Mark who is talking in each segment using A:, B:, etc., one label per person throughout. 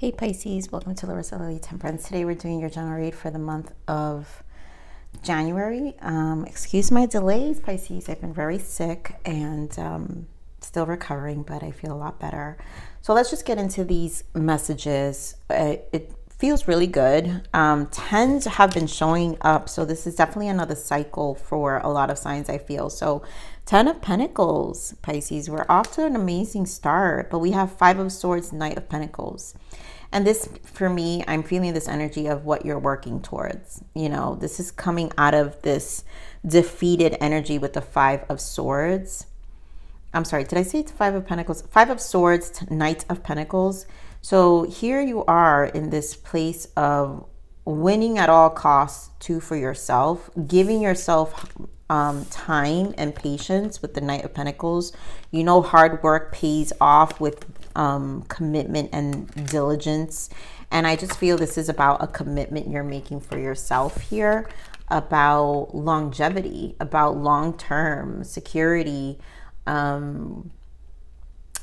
A: Hey Pisces, welcome to Larisa Lili Temperance. Today we're doing your general read for the month of January. Excuse my delays, Pisces. I've been very sick and still recovering, but I feel a lot better. So let's just get into these messages. It feels really good. Tens have been showing up, so this is definitely another cycle for a lot of signs, I feel. So 10 of Pentacles, Pisces, we're off to an amazing start, but we have 5 of Swords, Knight of Pentacles. And this, for me, I'm feeling this energy of what you're working towards. You know, this is coming out of this defeated energy with the 5 of Swords. I'm sorry, did I say it's 5 of Pentacles? 5 of Swords, Knight of Pentacles. So here you are in this place of winning at all costs too for yourself, giving yourself time and patience with the Knight of Pentacles. You know, hard work pays off with commitment and diligence. And I just feel this is about a commitment you're making for yourself here, about longevity, about long-term security,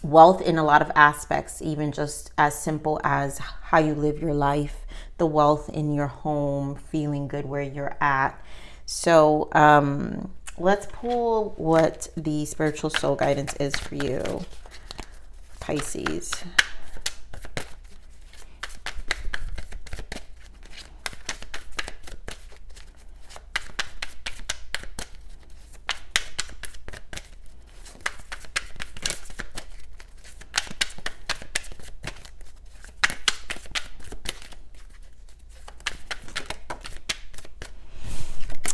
A: wealth in a lot of aspects, even just as simple as how you live your life, the wealth in your home, feeling good where you're at. So let's pull what the spiritual soul guidance is for you, Pisces.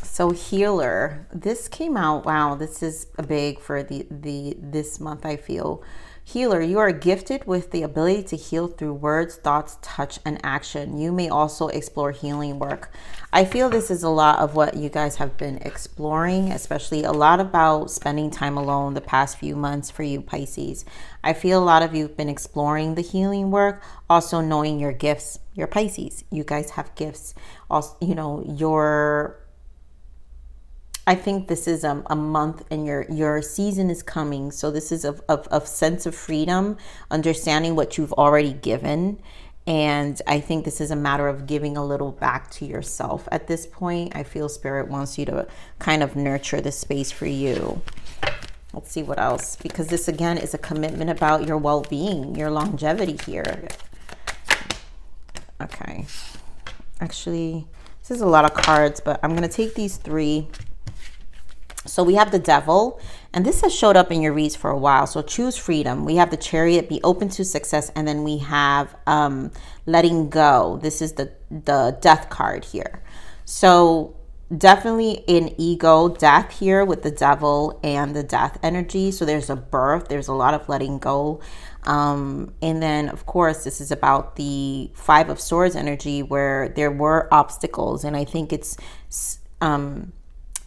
A: So healer, this came out. Wow, this is a big for this month, I feel. Healer, you are gifted with the ability to heal through words, thoughts, touch, and action. You may also explore healing work. I feel this is a lot of what you guys have been exploring, especially a lot about spending time alone the past few months for you, Pisces. I feel a lot of you have been exploring the healing work, also knowing your gifts. You're Pisces. You guys have gifts. Also, you know, I think this is a month and your season is coming. So this is of sense of freedom, understanding what you've already given. And I think this is a matter of giving a little back to yourself at this point. I feel Spirit wants you to kind of nurture the space for you. Let's see what else, because this again is a commitment about your well-being, your longevity here. Okay. Actually, this is a lot of cards, but I'm going to take these 3. So we have the Devil, and this has showed up in your reads for a while. So choose freedom. We have the Chariot, be open to success, and then we have letting go. This is the Death card here. So definitely an ego death here with the Devil and the Death energy. So there's a birth. There's a lot of letting go. And then, of course, this is about the 5 of Swords energy where there were obstacles. And I think it's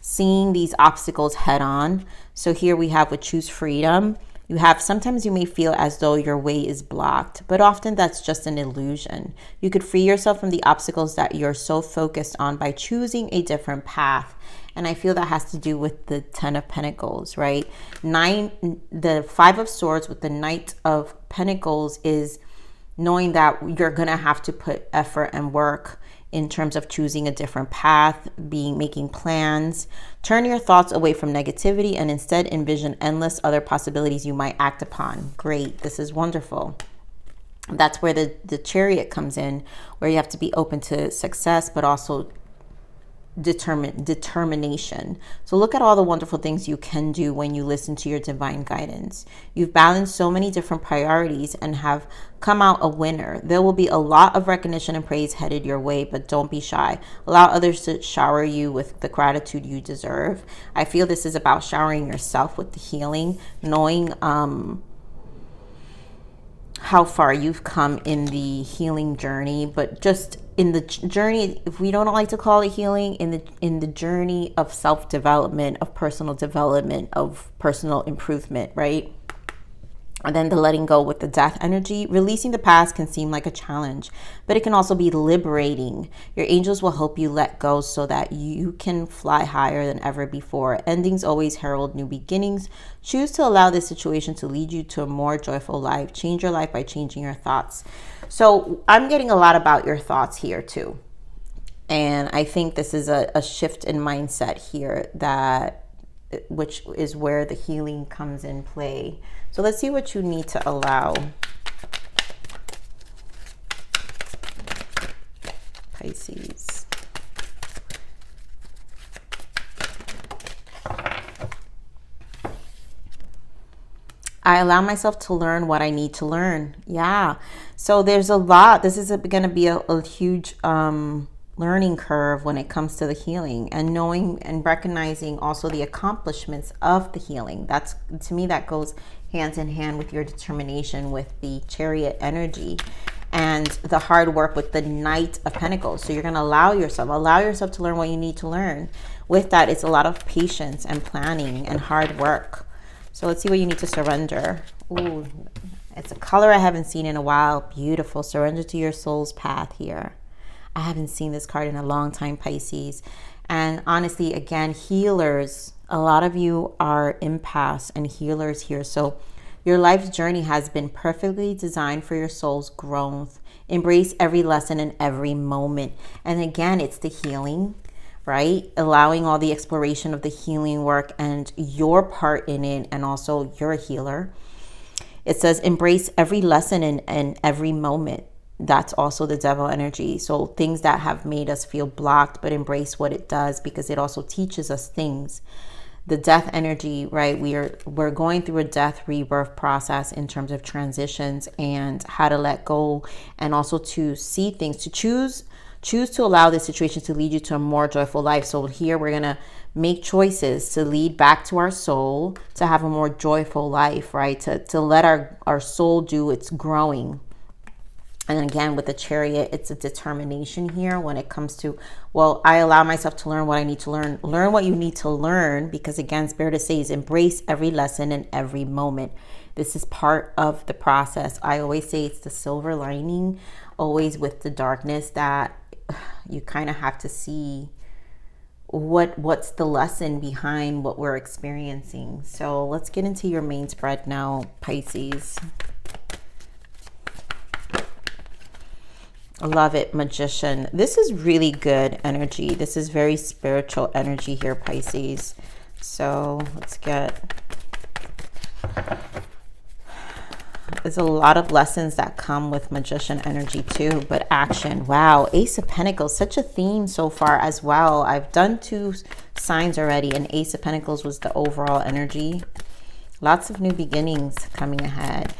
A: seeing these obstacles head on. So here we have with choose freedom. You have, sometimes you may feel as though your way is blocked, but often that's just an illusion. You could free yourself from the obstacles that you're so focused on by choosing a different path. And I feel that has to do with the 10 of Pentacles, right? The 5 of Swords with the Knight of Pentacles is knowing that you're going to have to put effort and work in terms of choosing a different path, making plans. Turn your thoughts away from negativity and instead envision endless other possibilities you might act upon. Great, this is wonderful. That's where the Chariot comes in, where you have to be open to success, but also determination. So look at all the wonderful things you can do when you listen to your divine guidance. You've balanced so many different priorities and have come out a winner. There will be a lot of recognition and praise headed your way, but don't be shy. Allow others to shower you with the gratitude you deserve. I feel this is about showering yourself with the healing, knowing how far you've come in the healing journey, but just in the journey, if we don't like to call it healing, in the journey of self-development, of personal development, of personal improvement, right? And then the letting go with the death energy. Releasing the past can seem like a challenge, but it can also be liberating. Your angels will help you let go so that you can fly higher than ever before. Endings always herald new beginnings. Choose to allow this situation to lead you to a more joyful life. Change your life by changing your thoughts. So I'm getting a lot about your thoughts here too. And I think this is a shift in mindset here, that which is where the healing comes in play. So let's see what you need to allow. Pisces. I allow myself to learn what I need to learn. Yeah. So there's a lot. This is going to be a huge learning curve when it comes to the healing, and knowing and recognizing also the accomplishments of the healing. That's, to me, that goes hand in hand with your determination with the Chariot energy and the hard work with the Knight of Pentacles. So you're going to allow yourself to learn what you need to learn. With that, it's a lot of patience and planning and hard work. So let's see what you need to surrender. Ooh, it's a color I haven't seen in a while. Beautiful. Surrender to your soul's path here. I haven't seen this card in a long time, Pisces. And honestly, again, healers, a lot of you are empaths and healers here. So your life's journey has been perfectly designed for your soul's growth. Embrace every lesson and every moment. And again, it's the healing, right? Allowing all the exploration of the healing work and your part in it, and also you're a healer. It says embrace every lesson and every moment. That's also the Devil energy. So things that have made us feel blocked, but embrace what it does, because it also teaches us things. The Death energy, right? We're going through a death rebirth process in terms of transitions and how to let go, and also to see things, to choose to allow this situation to lead you to a more joyful life. So here we're going to make choices to lead back to our soul, to have a more joyful life, right? To let our soul do its growing. And again, with the Chariot, it's a determination here when it comes to, well, I allow myself to learn what I need to learn. Learn what you need to learn, because again, Spirit says embrace every lesson and every moment. This is part of the process. I always say it's the silver lining, always with the darkness, that you kind of have to see what's the lesson behind what we're experiencing. So let's get into your main spread now, Pisces. Love it, Magician. This is really good energy. This is very spiritual energy here, Pisces. So let's get... There's a lot of lessons that come with Magician energy too, but action. Wow, Ace of Pentacles, such a theme so far as well. I've done 2 signs already, and Ace of Pentacles was the overall energy. Lots of new beginnings coming ahead.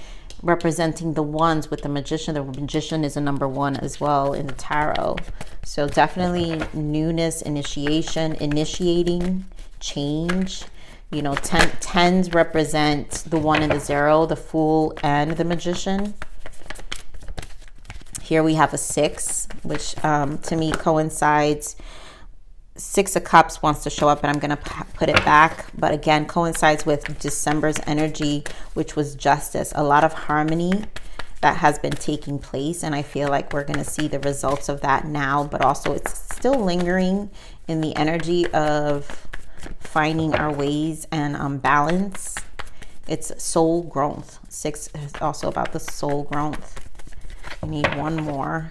A: Representing the ones with the Magician. The Magician is a number 1 as well in the tarot. So definitely newness, initiation, initiating, change. You know, 10s represent the 1 and the 0, the Fool and the Magician. Here we have a 6, which to me coincides. 6 of Cups wants to show up, and I'm going to put it back. But again, coincides with December's energy, which was justice. A lot of harmony that has been taking place, and I feel like we're going to see the results of that now. But also it's still lingering in the energy of finding our ways and balance. It's soul growth. 6 is also about the soul growth. I need one more.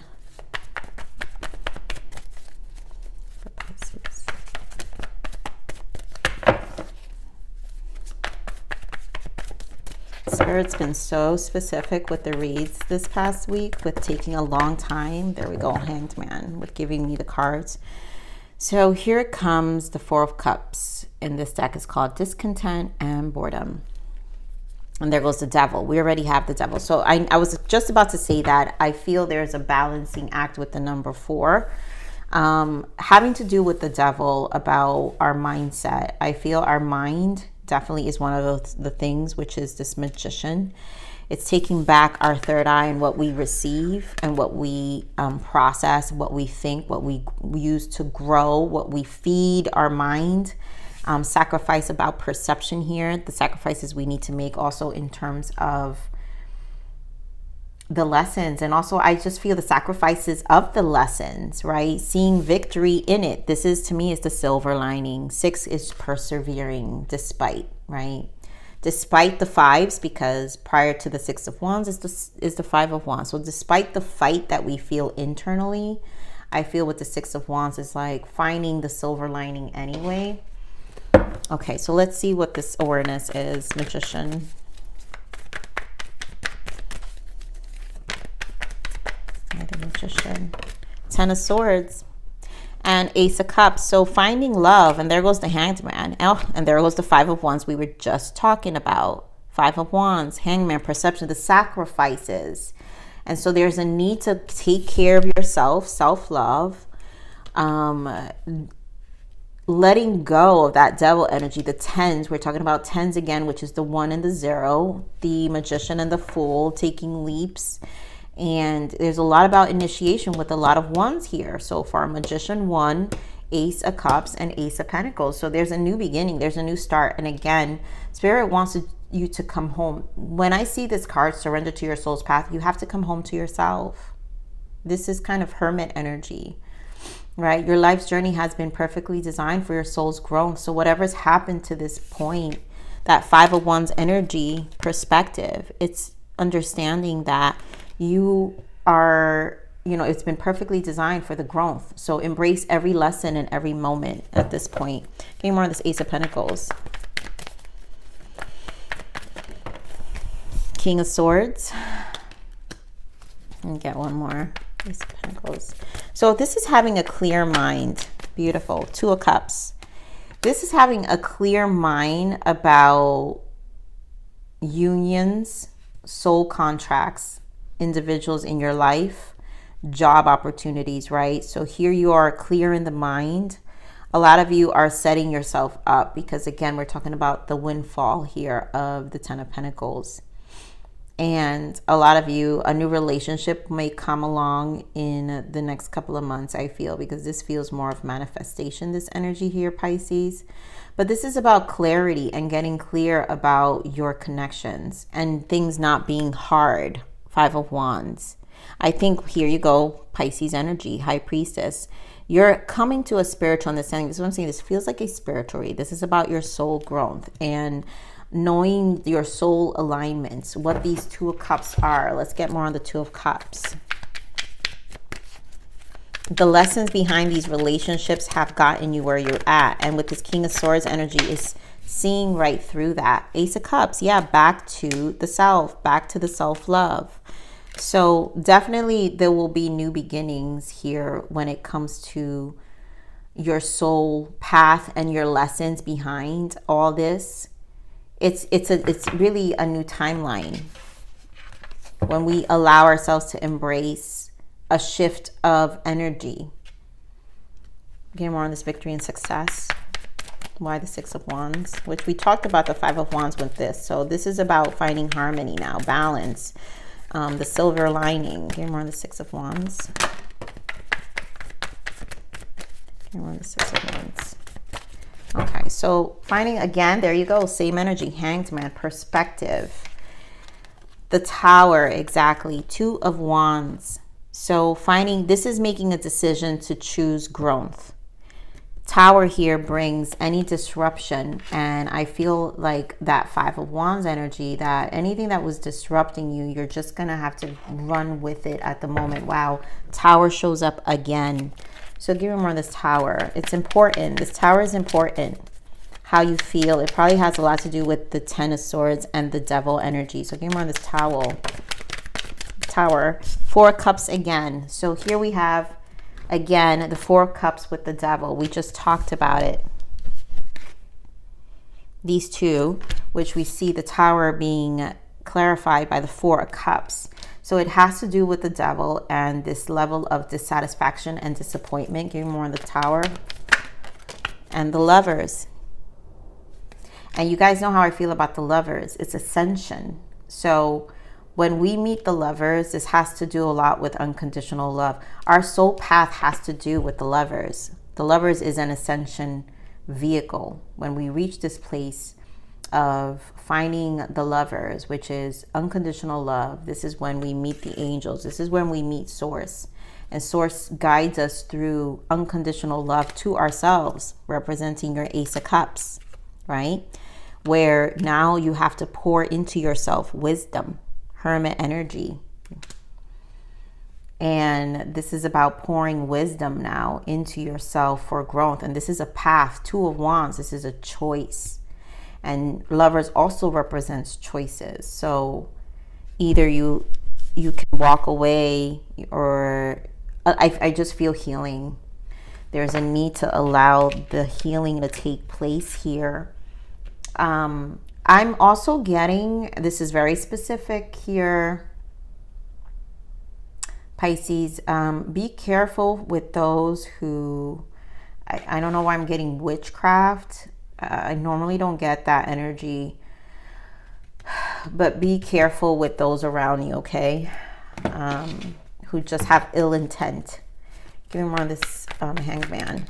A: Spirit's been so specific with the reads this past week, with taking a long time. There we go, Hanged Man, with giving me the cards. So here comes the 4 of Cups. In this deck is called Discontent and Boredom. And there goes the Devil. We already have the Devil. So I was just about to say that I feel there's a balancing act with the number 4. Having to do with the Devil, about our mindset. I feel our mind definitely is one of the things, which is this Magician. It's taking back our third eye and what we receive and what we process, what we think, what we use to grow, what we feed our mind. Sacrifice about perception here. The sacrifices we need to make also in terms of the lessons. And also I just feel the sacrifices of the lessons, right? Seeing victory in it. This is, to me, is the silver lining. 6 is persevering despite, right? Despite the 5s, because prior to the 6 of Wands is the 5 of Wands. So despite the fight that we feel internally, I feel with the 6 of Wands is like finding the silver lining anyway. Okay, so let's see what this awareness is. Magician. The Magician. 10 of Swords. And Ace of Cups. So finding love. And there goes the Hanged Man. Oh, and there goes the 5 of Wands we were just talking about. 5 of Wands. Hangman. Perception. The sacrifices. And so there's a need to take care of yourself. Self-love. Letting go of that devil energy. The 10s. We're talking about 10s again, which is the 1 and the 0. The Magician and the Fool. Taking leaps. And there's a lot about initiation with a lot of wands here so far. Magician 1, Ace of Cups, and Ace of Pentacles. So there's a new beginning. There's a new start. And again, Spirit wants you to come home. When I see this card, surrender to your soul's path, you have to come home to yourself. This is kind of hermit energy, right? Your life's journey has been perfectly designed for your soul's growth. So whatever's happened to this point, that 5 of Wands energy perspective, it's understanding that you are, it's been perfectly designed for the growth. So embrace every lesson and every moment at this point. Getting more on this Ace of Pentacles. King of Swords. And get one more. Ace of Pentacles. So this is having a clear mind. Beautiful. 2 of Cups. This is having a clear mind about unions, soul contracts, individuals in your life, job opportunities, right? So here you are clear in the mind. A lot of you are setting yourself up because, again, we're talking about the windfall here of the 10 of Pentacles. And a lot of you, a new relationship may come along in the next couple of months, I feel, because this feels more of manifestation, this energy here, Pisces. But this is about clarity and getting clear about your connections and things not being hard. 5 of Wands. I think here you go, Pisces energy, High Priestess. You're coming to a spiritual understanding. This is what I'm saying. This feels like a spiritual read. This is about your soul growth and knowing your soul alignments, what these 2 of Cups are. Let's get more on the 2 of Cups. The lessons behind these relationships have gotten you where you're at. And with this King of Swords energy is seeing right through that. Ace of Cups, yeah, back to the self, back to the self-love. So definitely there will be new beginnings here when it comes to your soul path and your lessons behind all this. It's really a new timeline when we allow ourselves to embrace a shift of energy. Getting more on this victory and success. Why the 6 of Wands, which we talked about the 5 of Wands with this. So this is about finding harmony now, balance, the silver lining. Getting more on the 6 of Wands. Getting more on the 6 of Wands. Okay, so finding, again, there you go, same energy, Hanged Man, perspective. The Tower, exactly, 2 of Wands. So finding, this is making a decision to choose growth. Tower here brings any disruption, and I feel like that 5 of Wands energy, that anything that was disrupting you, you're just gonna have to run with it at the moment. Wow, Tower shows up again. So give me more on this Tower. It's important. This Tower is important. How you feel. It probably has a lot to do with the 10 of Swords and the Devil energy. So give me more on this Tower. 4 of Cups again. So here we have, again, the 4 of Cups with the Devil. We just talked about it. These two, which we see the Tower being clarified by the 4 of Cups. So it has to do with the Devil and this level of dissatisfaction and disappointment. Give me more on the Tower. And the Lovers. And you guys know how I feel about the Lovers. It's ascension. So when we meet the Lovers, this has to do a lot with unconditional love. Our soul path has to do with the Lovers. The Lovers is an ascension vehicle. When we reach this place of finding the lovers, which is unconditional love. This is when we meet the angels. This is when we meet Source. And Source guides us through unconditional love to ourselves, representing your Ace of Cups, right? Where now you have to pour into yourself wisdom, Hermit energy. And this is about pouring wisdom now into yourself for growth. And this is a path. Two of Wands. This is a choice. And Lovers also represents choices. So either you can walk away, or I just feel healing. There's a need to allow the healing to take place here. I'm also getting, this is very specific here, Pisces, be careful with those who, I don't know why I'm getting witchcraft. I normally don't get that energy, but be careful with those around you, okay? Who just have ill intent. Give me more of this Hangman.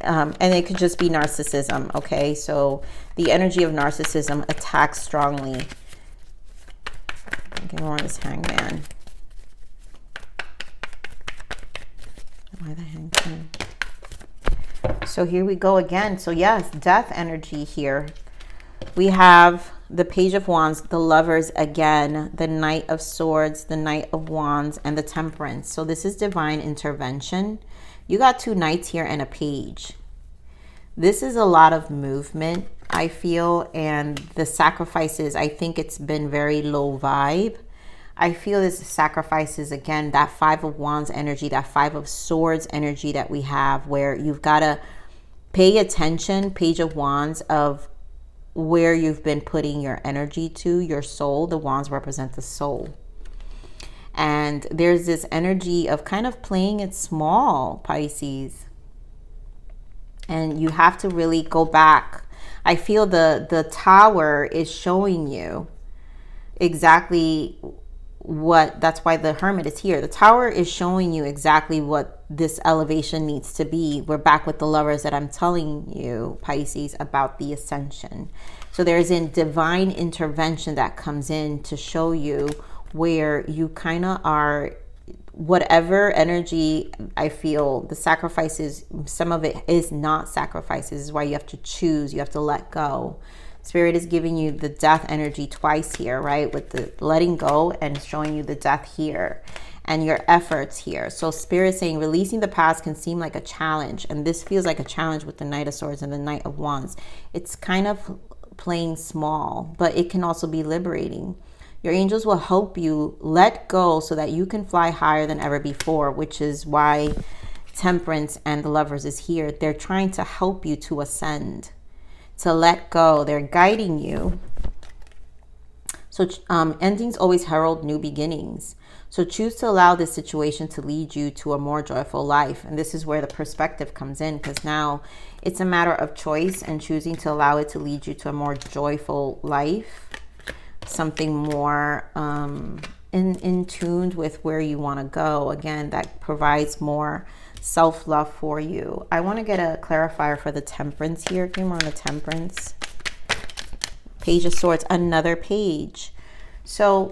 A: And it could just be narcissism, okay? So the energy of narcissism attacks strongly. Give me more of this Hangman. Why the Hangman? So here we go again. So yes, death energy here. We have the Page of Wands, the Lovers again, the Knight of Swords, the Knight of Wands, and the Temperance. So this is divine intervention. You got two knights here and a page. This is a lot of movement, I feel, and the sacrifices, I think it's been very low vibe. I feel this sacrifices, again, that Five of Wands energy, that Five of Swords energy that we have, where you've got to pay attention, Page of Wands, of where you've been putting your energy to, your soul. The wands represent the soul. And there's this energy of kind of playing it small, Pisces. And you have to really go back. I feel the Tower is showing you exactly what, that's why the Hermit is here. The Tower is showing you exactly what this elevation needs to be. We're back with the Lovers that I'm telling you, Pisces, about the ascension. So there's a divine intervention that comes in to show you where you kind of are, whatever energy, I feel the sacrifices, some of it is not sacrifices. This is why you have to choose, you have to let go. Spirit is giving you the death energy twice here, right? With the letting go and showing you the death here and your efforts here. So Spirit saying releasing the past can seem like a challenge. And this feels like a challenge with the Knight of Swords and the Knight of Wands. It's kind of playing small, but it can also be liberating. Your angels will help you let go so that you can fly higher than ever before, which is why Temperance and the Lovers is here. They're trying to help you to ascend, to let go. They're guiding you. So endings always herald new beginnings. So choose to allow this situation to lead you to a more joyful life. And this is where the perspective comes in, because now it's a matter of choice and choosing to allow it to lead you to a more joyful life. Something more in tuned with where you want to go. Again, that provides more self-love for you. I want to get a clarifier for the Temperance here. Give me more on the Temperance. Page of Swords, another page. So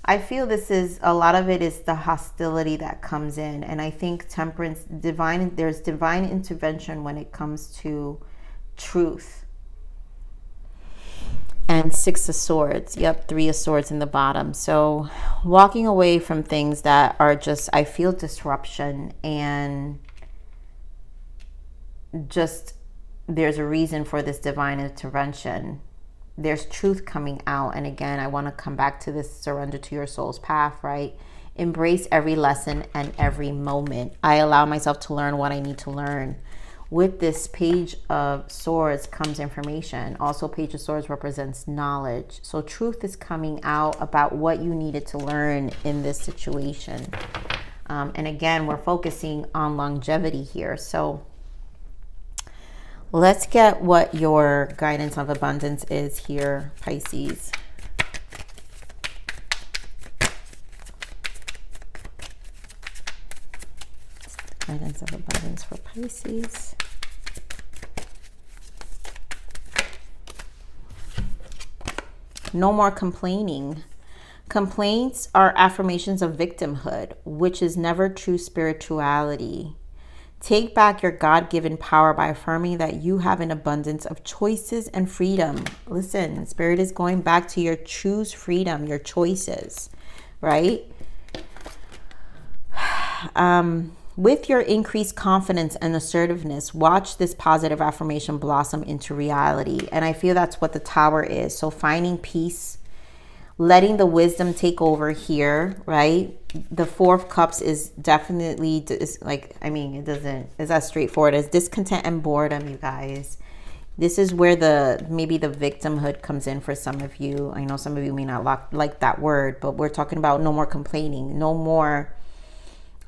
A: I feel this is, a lot of it is the hostility that comes in. And I think Temperance, there's divine intervention when it comes to truth. And Six of Swords. Yep, Three of Swords in the bottom. So walking away from things that are just, I feel disruption, and just there's a reason for this divine intervention. There's truth coming out. And again, I want to come back to this surrender to your soul's path, right? Embrace every lesson and every moment. I allow myself to learn what I need to learn. With this Page of Swords comes information. Also, Page of Swords represents knowledge. So truth is coming out about what you needed to learn in this situation. And again, we're focusing on longevity here. So let's get what your guidance of abundance is here, Pisces. Guidance of abundance for Pisces. No more complaining. Complaints are affirmations of victimhood, which is never true spirituality. Take back your God-given power by affirming that you have an abundance of choices and freedom. Listen, Spirit is going back to your choose freedom, your choices, right? With your increased confidence and assertiveness, watch this positive affirmation blossom into reality. And I feel that's what the Tower is. So finding peace, letting the wisdom take over here, right? The Four of Cups is definitely like, I mean, it's as straightforward as discontent and boredom, you guys. This is where maybe the victimhood comes in for some of you. I know some of you may not like that word, but we're talking about no more complaining, no more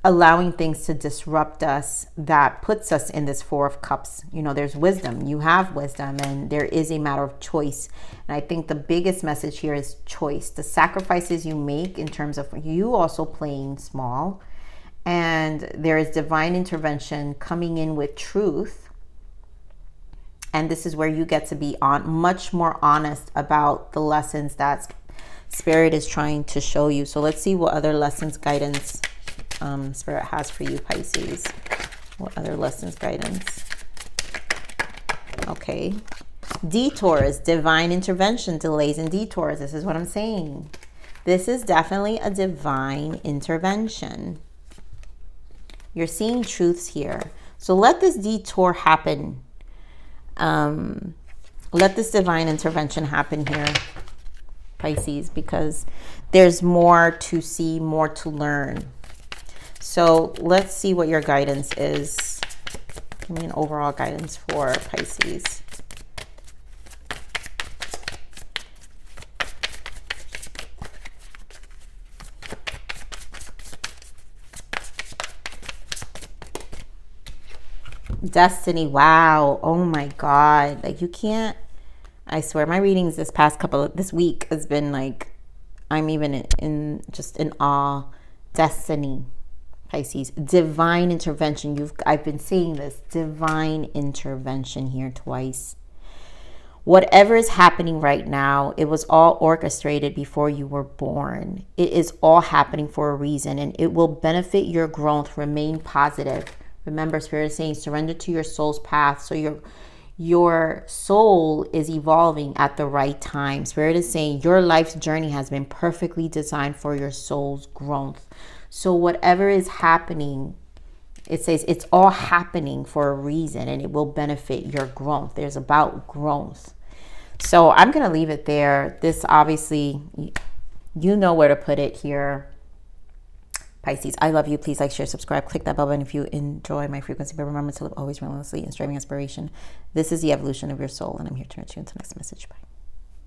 A: allowing things to disrupt us that puts us in this Four of Cups. You know, there's wisdom. You have wisdom, and there is a matter of choice. And I think the biggest message here is choice. The sacrifices you make in terms of you also playing small. And there is divine intervention coming in with truth. And this is where you get to be much more honest about the lessons that Spirit is trying to show you. So let's see what other lessons, guidance, Spirit has for you, Pisces. What other lessons, guidance? Okay. Detours, divine intervention, delays and detours. This is what I'm saying. This is definitely a divine intervention. You're seeing truths here. So let this detour happen. Let this divine intervention happen here, Pisces, because there's more to see, more to learn. So let's see what your guidance is. Give me an overall guidance for Pisces. Destiny. Wow. Oh my God. Like, you can't, I swear my readings this week has been like, I'm even just in awe. Destiny, Pisces, divine intervention. I've been saying this, divine intervention here twice. Whatever is happening right now, it was all orchestrated before you were born. It is all happening for a reason, and it will benefit your growth. Remain positive. Remember, Spirit is saying surrender to your soul's path. So your soul is evolving at the right time. Spirit is saying your life's journey has been perfectly designed for your soul's growth. So whatever is happening, it says it's all happening for a reason, and it will benefit your growth. There's about growth. So I'm going to leave it there. This obviously, you know where to put it here. Pisces, I love you. Please like, share, subscribe. Click that bell button if you enjoy my frequency. But remember to live always relentlessly and striving aspiration. This is the evolution of your soul, and I'm here to nurture you. Until next message. Bye.